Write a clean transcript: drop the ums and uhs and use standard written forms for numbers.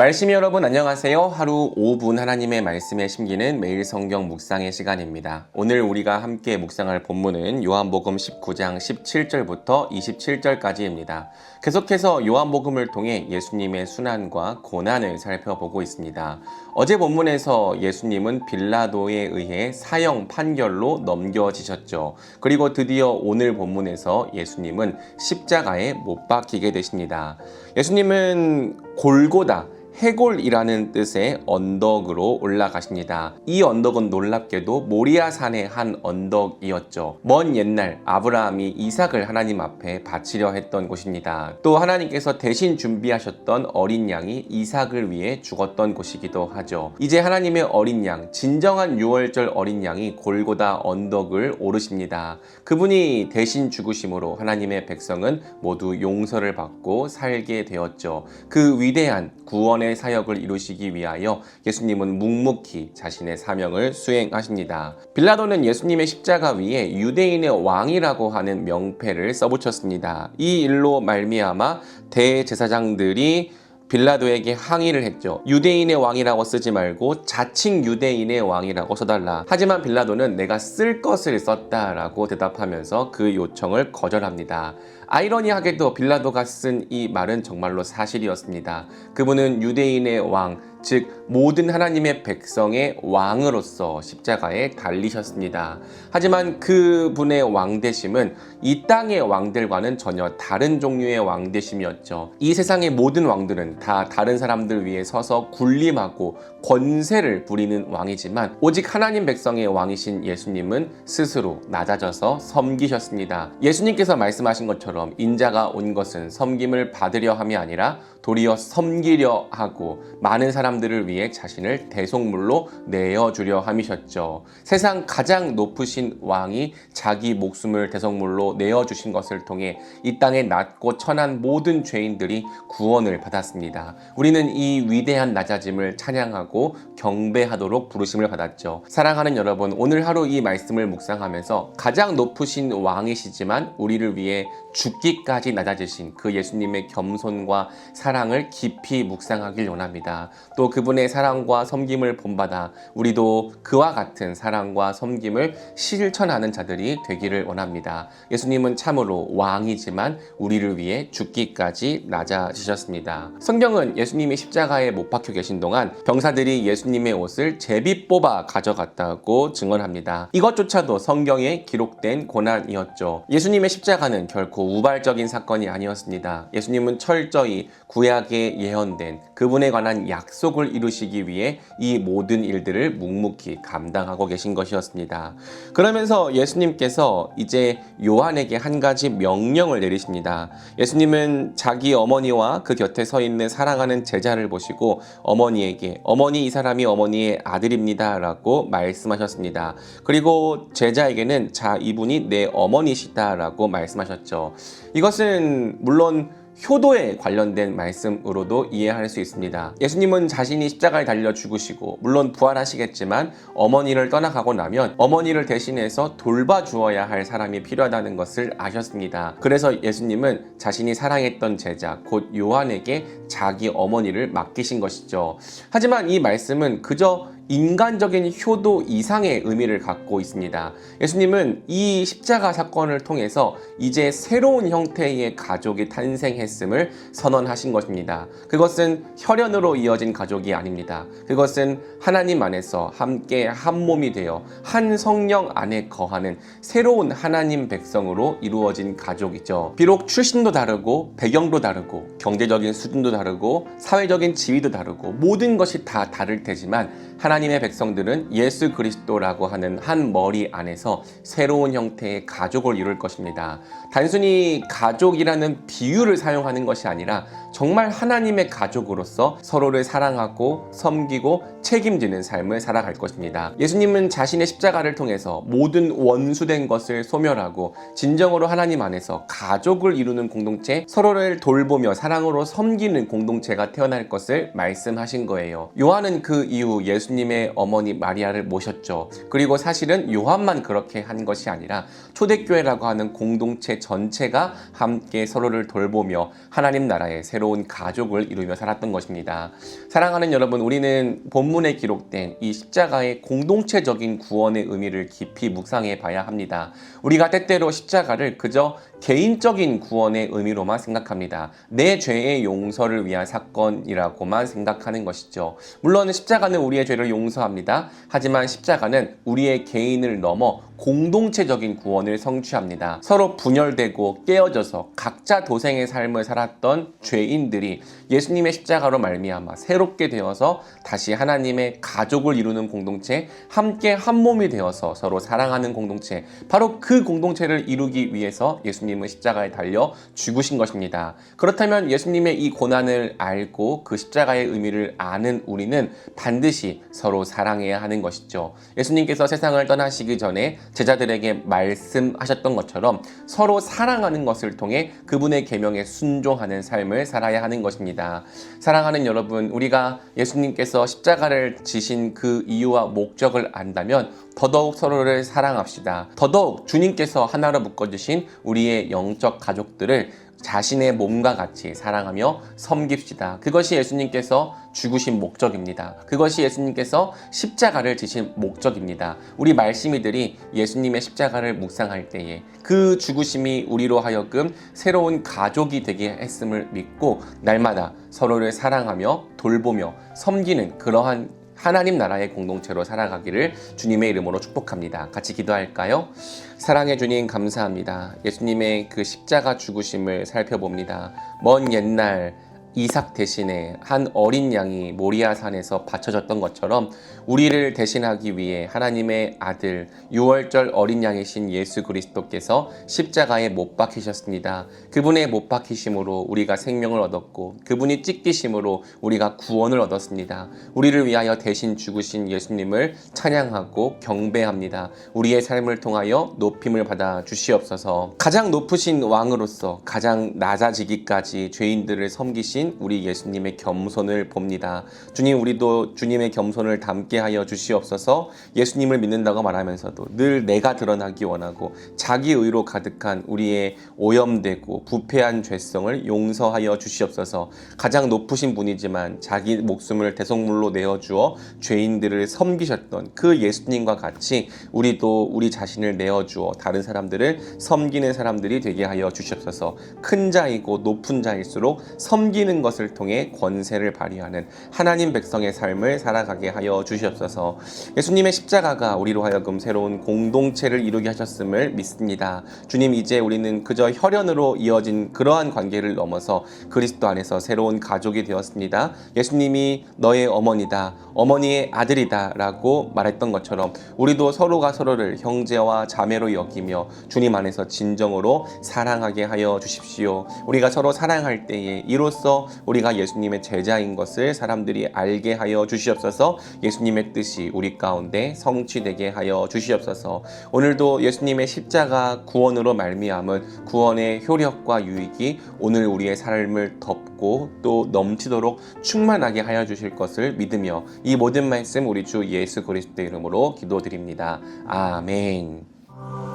말씀 여러분 안녕하세요. 하루 5분 하나님의 말씀에 심기는 매일 성경 묵상의 시간입니다. 오늘 우리가 함께 묵상할 본문은 요한복음 19장 17절부터 27절까지입니다. 계속해서 요한복음을 통해 예수님의 순환과 고난을 살펴보고 있습니다. 어제 본문에서 예수님은 빌라도에 의해 사형 판결로 넘겨지셨죠. 그리고 드디어 오늘 본문에서 예수님은 십자가에 못 박히게 되십니다. 예수님은 골고다 해골이라는 뜻의 언덕으로 올라가십니다. 이 언덕은 놀랍게도 모리아산의 한 언덕이었죠. 먼 옛날 아브라함이 이삭을 하나님 앞에 바치려 했던 곳입니다. 또 하나님께서 대신 준비하셨던 어린 양이 이삭을 위해 죽었던 곳이기도 하죠. 이제 하나님의 어린 양, 진정한 유월절 어린 양이 골고다 언덕을 오르십니다. 그분이 대신 죽으심으로 하나님의 백성은 모두 용서를 받고 살게 되었죠. 그 위대한 구원의 사역을 이루시기 위하여 예수님은 묵묵히 자신의 사명을 수행하십니다. 빌라도는 예수님의 십자가 위에 유대인의 왕이라고 하는 명패를 써붙였습니다. 이 일로 말미암아 대제사장들이 빌라도에게 항의를 했죠. 유대인의 왕이라고 쓰지 말고 자칭 유대인의 왕이라고 써달라. 하지만 빌라도는 내가 쓸 것을 썼다라고 대답하면서 그 요청을 거절합니다. 아이러니하게도 빌라도가 쓴 이 말은 정말로 사실이었습니다. 그분은 유대인의 왕, 즉 모든 하나님의 백성의 왕으로서 십자가에 달리셨습니다. 하지만 그분의 왕되심은 이 땅의 왕들과는 전혀 다른 종류의 왕되심이었죠. 이 세상의 모든 왕들은 다 다른 사람들 위해 서서 군림하고 권세를 부리는 왕이지만 오직 하나님 백성의 왕이신 예수님은 스스로 낮아져서 섬기셨습니다. 예수님께서 말씀하신 것처럼 인자가 온 것은 섬김을 받으려 함이 아니라 도리어 섬기려 하고 많은 사람들을 위해 자신을 대속물로 내어주려 함이셨죠. 세상 가장 높으신 왕이 자기 목숨을 대속물로 내어주신 것을 통해 이 땅에 낮고 천한 모든 죄인들이 구원을 받았습니다. 우리는 이 위대한 낮아짐을 찬양하고 경배하도록 부르심을 받았죠. 사랑하는 여러분, 오늘 하루 이 말씀을 묵상하면서 가장 높으신 왕이시지만 우리를 위해 죽기까지 낮아지신 그 예수님의 겸손과 사랑을 깊이 묵상하길 원합니다. 또 그분의 사랑과 섬김을 본받아 우리도 그와 같은 사랑과 섬김을 실천하는 자들이 되기를 원합니다. 예수님은 참으로 왕이지만 우리를 위해 죽기까지 낮아지셨습니다. 성경은 예수님이 십자가에 못 박혀 계신 동안 병사들이 예수님의 옷을 제비 뽑아 가져갔다고 증언합니다. 이것조차도 성경에 기록된 고난이었죠. 예수님의 십자가는 결코 우발적인 사건이 아니었습니다. 예수님은 철저히 구약에 예언된 그분에 관한 약속을 이루시기 위해 이 모든 일들을 묵묵히 감당하고 계신 것이었습니다. 그러면서 예수님께서 이제 요한에게 한 가지 명령을 내리십니다. 예수님은 자기 어머니와 그 곁에 서 있는 사랑하는 제자를 보시고 어머니에게 어머니 이 사람이 어머니의 아들입니다 라고 말씀하셨습니다. 그리고 제자에게는 자 이분이 내 어머니시다 라고 말씀하셨죠. 이것은 물론 효도에 관련된 말씀으로도 이해할 수 있습니다. 예수님은 자신이 십자가에 달려 죽으시고 물론 부활하시겠지만 어머니를 떠나가고 나면 어머니를 대신해서 돌봐주어야 할 사람이 필요하다는 것을 아셨습니다. 그래서 예수님은 자신이 사랑했던 제자 곧 요한에게 자기 어머니를 맡기신 것이죠. 하지만 이 말씀은 그저 인간적인 효도 이상의 의미를 갖고 있습니다. 예수님은 이 십자가 사건을 통해서 이제 새로운 형태의 가족이 탄생했음을 선언하신 것입니다. 그것은 혈연으로 이어진 가족이 아닙니다. 그것은 하나님 안에서 함께 한 몸이 되어 한 성령 안에 거하는 새로운 하나님 백성으로 이루어진 가족이죠. 비록 출신도 다르고 배경도 다르고 경제적인 수준도 다르고 사회적인 지위도 다르고 모든 것이 다 다를 테지만 하나님의 백성들은 예수 그리스도라고 하는 한 머리 안에서 새로운 형태의 가족을 이룰 것입니다. 단순히 가족이라는 비유를 사용하는 것이 아니라 정말 하나님의 가족으로서 서로를 사랑하고 섬기고 책임지는 삶을 살아갈 것입니다. 예수님은 자신의 십자가를 통해서 모든 원수된 것을 소멸하고 진정으로 하나님 안에서 가족을 이루는 공동체, 서로를 돌보며 사랑으로 섬기는 공동체가 태어날 것을 말씀하신 거예요. 요한은 그 이후 예수님 예수님의 어머니 마리아를 모셨죠. 그리고 사실은 요한만 그렇게 한 것이 아니라 초대교회라고 하는 공동체 전체가 함께 서로를 돌보며 하나님 나라의 새로운 가족을 이루며 살았던 것입니다. 사랑하는 여러분, 우리는 본문에 기록된 이 십자가의 공동체적인 구원의 의미를 깊이 묵상해 봐야 합니다. 우리가 때때로 십자가를 그저 개인적인 구원의 의미로만 생각합니다. 내 죄의 용서를 위한 사건이라고만 생각하는 것이죠. 물론 십자가는 우리의 죄를 용서합니다. 하지만 십자가는 우리의 개인을 넘어 공동체적인 구원을 성취합니다. 서로 분열되고 깨어져서 각자 도생의 삶을 살았던 죄인들이 예수님의 십자가로 말미암아 새롭게 되어서 다시 하나님의 가족을 이루는 공동체, 함께 한 몸이 되어서 서로 사랑하는 공동체, 바로 그 공동체를 이루기 위해서 예수님은 십자가에 달려 죽으신 것입니다. 그렇다면 예수님의 이 고난을 알고 그 십자가의 의미를 아는 우리는 반드시 서로 사랑해야 하는 것이죠. 예수님께서 세상을 떠나시기 전에 제자들에게 말씀하셨던 것처럼 서로 사랑하는 것을 통해 그분의 계명에 순종하는 삶을 살아야 하는 것입니다. 사랑하는 여러분, 우리가 예수님께서 십자가를 지신 그 이유와 목적을 안다면 더더욱 서로를 사랑합시다. 더더욱 주님께서 하나로 묶어주신 우리의 영적 가족들을 자신의 몸과 같이 사랑하며 섬깁시다. 그것이 예수님께서 죽으신 목적입니다. 그것이 예수님께서 십자가를 지신 목적입니다. 우리 말씀이들이 예수님의 십자가를 묵상할 때에 그 죽으심이 우리로 하여금 새로운 가족이 되게 했음을 믿고 날마다 서로를 사랑하며 돌보며 섬기는 그러한 하나님 나라의 공동체로 살아가기를 주님의 이름으로 축복합니다. 같이 기도할까요? 사랑해 주님 감사합니다. 예수님의 그 십자가 죽으심을 살펴봅니다. 먼 옛날 이삭 대신에 한 어린 양이 모리아 산에서 바쳐졌던 것처럼 우리를 대신하기 위해 하나님의 아들 유월절 어린 양이신 예수 그리스도께서 십자가에 못 박히셨습니다. 그분의 못 박히심으로 우리가 생명을 얻었고 그분이 찢기심으로 우리가 구원을 얻었습니다. 우리를 위하여 대신 죽으신 예수님을 찬양하고 경배합니다. 우리의 삶을 통하여 높임을 받아 주시옵소서. 가장 높으신 왕으로서 가장 낮아지기까지 죄인들을 섬기신 우리 예수님의 겸손을 봅니다. 주님, 우리도 주님의 겸손을 담게 하여 주시옵소서. 예수님을 믿는다고 말하면서도 늘 내가 드러나기 원하고 자기 의로 가득한 우리의 오염되고 부패한 죄성을 용서하여 주시옵소서. 가장 높으신 분이지만 자기 목숨을 대속물로 내어주어 죄인들을 섬기셨던 그 예수님과 같이 우리도 우리 자신을 내어주어 다른 사람들을 섬기는 사람들이 되게 하여 주시옵소서. 큰 자이고 높은 자일수록 섬기는 것을 통해 권세를 발휘하는 하나님 백성의 삶을 살아가게 하여 주시옵소서. 예수님의 십자가가 우리로 하여금 새로운 공동체를 이루게 하셨음을 믿습니다. 주님, 이제 우리는 그저 혈연으로 이어진 그러한 관계를 넘어서 그리스도 안에서 새로운 가족이 되었습니다. 예수님이 너의 어머니다, 어머니의 아들이다 라고 말했던 것처럼 우리도 서로가 서로를 형제와 자매로 여기며 주님 안에서 진정으로 사랑하게 하여 주십시오. 우리가 서로 사랑할 때에 이로써 우리가 예수님의 제자인 것을 사람들이 알게 하여 주시옵소서. 예수님의 뜻이 우리 가운데 성취되게 하여 주시옵소서. 오늘도 예수님의 십자가 구원으로 말미암은 구원의 효력과 유익이 오늘 우리의 삶을 덮고 또 넘치도록 충만하게 하여 주실 것을 믿으며 이 모든 말씀 우리 주 예수 그리스도의 이름으로 기도드립니다. 아멘.